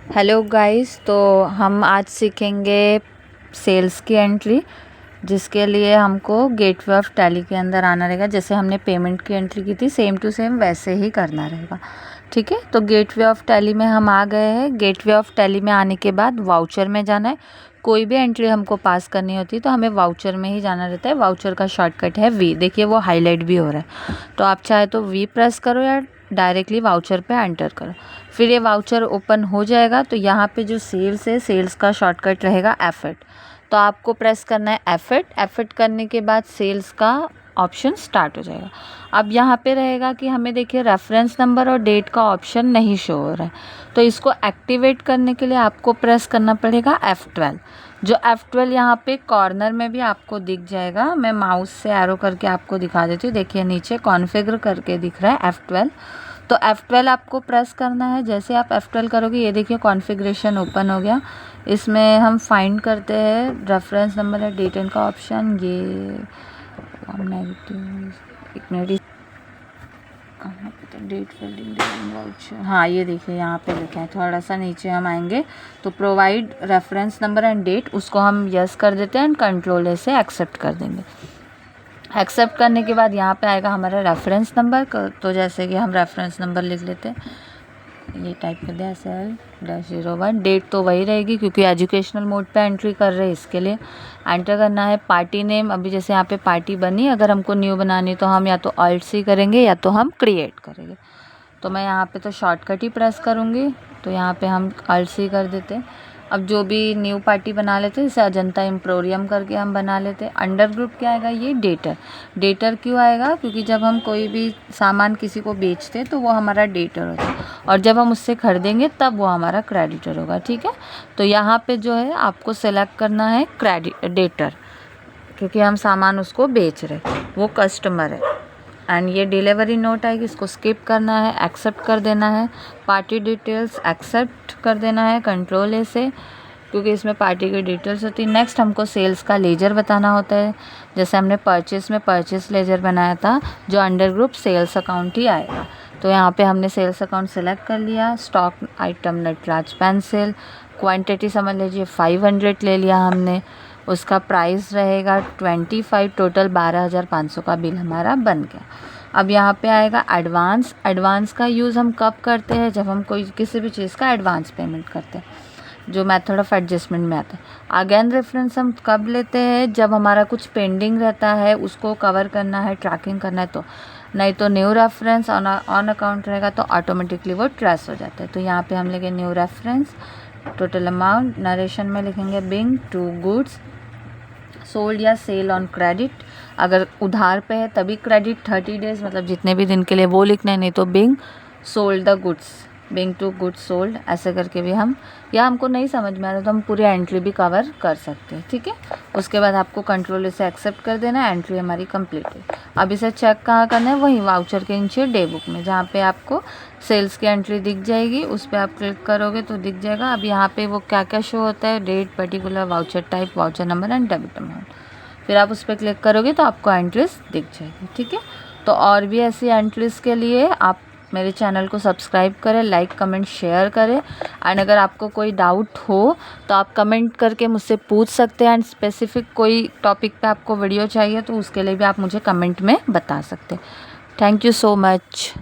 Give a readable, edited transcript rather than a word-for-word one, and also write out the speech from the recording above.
Hello guys, तो हम आज सीखेंगे सेल्स की एंट्री, जिसके लिए हमको गेटवे ऑफ टैली के अंदर आना रहेगा। जैसे हमने पेमेंट की एंट्री की थी, सेम टू सेम वैसे ही करना रहेगा। ठीक है, तो गेटवे ऑफ टैली में हम आ गए हैं। गेटवे ऑफ टैली में आने के बाद वाउचर में जाना है। कोई भी एंट्री हमको पास करनी होती है तो हमें वाउचर में ही जाना रहता है। वाउचर का शॉर्टकट है वी, देखिए वो हाईलाइट भी हो रहा है। तो आप चाहे तो वी प्रेस करो या डायरेक्टली वाउचर पे एंटर करो। फिर ये वाउचर ओपन हो जाएगा। तो यहाँ पे जो सेल्स है, सेल्स का शॉर्टकट रहेगा एफर्ट। तो आपको प्रेस करना है एफर्ट करने के बाद सेल्स का ऑप्शन स्टार्ट हो जाएगा। अब यहाँ पे रहेगा कि हमें देखिए रेफरेंस नंबर और डेट का ऑप्शन नहीं शो हो रहा है, तो इसको एक्टिवेट करने के लिए आपको प्रेस करना पड़ेगा F12। जो F12 यहाँ पे कॉर्नर में भी आपको दिख जाएगा। मैं माउस से एरो करके आपको दिखा देती हूँ। देखिए नीचे कॉन्फ़िगर करके दिख रहा है F12। तो F12 आपको प्रेस करना है। जैसे आप F12 करोगे, ये देखिए कॉन्फ़िगरेशन ओपन हो गया। इसमें हम फाइंड करते हैं रेफरेंस नंबर है, डेट एंड का ऑप्शन, ये नेगेटिव, एक मिनट, कहाँ पे था डेट फील्डिंग वाउचर, हाँ ये देखिए यहाँ पे लिखा है। थोड़ा सा नीचे हम आएंगे तो provide reference number and date, उसको हम यस कर देते हैं एंड कंट्रोल ए से एक्सेप्ट कर देंगे। एक्सेप्ट करने के बाद यहाँ पे आएगा हमारा रेफरेंस नंबर। तो जैसे कि हम रेफरेंस नंबर लिख लेते हैं, ये टाइप कर दिया SL-01। डेट तो वही रहेगी क्योंकि एजुकेशनल मोड पे एंट्री कर रहे हैं, इसके लिए एंटर करना है। पार्टी नेम, अभी जैसे यहाँ पे पार्टी बनी, अगर हमको न्यू बनानी तो हम या तो Alt C करेंगे या तो हम क्रिएट करेंगे। तो मैं यहाँ पे तो शॉर्टकट ही प्रेस करूँगी, तो यहाँ पे हम Alt C कर देते हैं। अब जो भी न्यू पार्टी बना लेते हैं, जैसे अजंता एम्प्रोरियम करके हम बना लेते हैं। अंडर ग्रुप क्या आएगा, ये डेटर क्यों आएगा, क्योंकि जब हम कोई भी सामान किसी को बेचते हैं तो वो हमारा डेटर होता है, और जब हम उससे खरीदेंगे तब वो हमारा क्रेडिटर होगा। ठीक है, तो यहाँ पे जो है आपको सेलेक्ट करना है डेटर, क्योंकि हम सामान उसको बेच रहे, वो कस्टमर है। एंड ये डिलीवरी नोट आएगी, इसको स्किप करना है, एक्सेप्ट कर देना है। पार्टी डिटेल्स एक्सेप्ट कर देना है कंट्रोल ए से, क्योंकि इसमें पार्टी की डिटेल्स होती है। नेक्स्ट हमको सेल्स का लेजर बताना होता है। जैसे हमने परचेस में परचेस लेजर बनाया था, जो अंडर ग्रुप सेल्स अकाउंट ही आएगा। तो यहाँ पे हमने सेल्स अकाउंट सेलेक्ट कर लिया। Stock item Nataraj pencil, quantity समझ लीजिए 500 ले लिया हमने। उसका प्राइस रहेगा 25, टोटल 12,500 का बिल हमारा बन गया। अब यहाँ पे आएगा एडवांस। एडवांस का यूज़ हम कब करते हैं, जब हम कोई किसी भी चीज़ का एडवांस पेमेंट करते हैं, जो मेथड ऑफ एडजस्टमेंट में आता है। अगेन रेफरेंस हम कब लेते हैं, जब हमारा कुछ पेंडिंग रहता है, उसको कवर करना है, ट्रैकिंग करना है, तो नहीं तो न्यू रेफरेंस ऑन अकाउंट रहेगा तो ऑटोमेटिकली वो ट्रेस हो जाता है। तो यहाँ पे हम लेंगे new reference, total amount, narration में लिखेंगे बिंग टू गुड्स सोल्ड या सेल ऑन क्रेडिट। अगर उधार पे है तभी क्रेडिट 30 डेज, मतलब जितने भी दिन के लिए वो लिखना है, नहीं तो being sold the goods, being to goods sold, ऐसे करके भी हम, या हमको नहीं समझ में आ रहा तो हम पूरी एंट्री भी कवर कर सकते हैं। ठीक है, उसके बाद आपको कंट्रोल से एक्सेप्ट कर देना है। एंट्री हमारी कंप्लीट है। अब इसे चेक कहाँ करना है, वहीं वाउचर के नीचे डे बुक में, जहाँ पे आपको सेल्स की एंट्री दिख जाएगी, उस पर आप क्लिक करोगे तो दिख जाएगा। अब यहाँ पे वो क्या क्या शो होता है, date, particular, voucher type, voucher number and debit amount. फिर आप उस पर क्लिक करोगे तो आपको एंट्रीज दिख जाएगी। ठीक है, तो और भी ऐसी एंट्रीज़ के लिए आप मेरे चैनल को सब्सक्राइब करें, लाइक कमेंट शेयर करें। एंड अगर आपको कोई डाउट हो तो आप कमेंट करके मुझसे पूछ सकते हैं। एंड स्पेसिफिक कोई टॉपिक पे आपको वीडियो चाहिए तो उसके लिए भी आप मुझे कमेंट में बता सकते हैं। Thank you so much.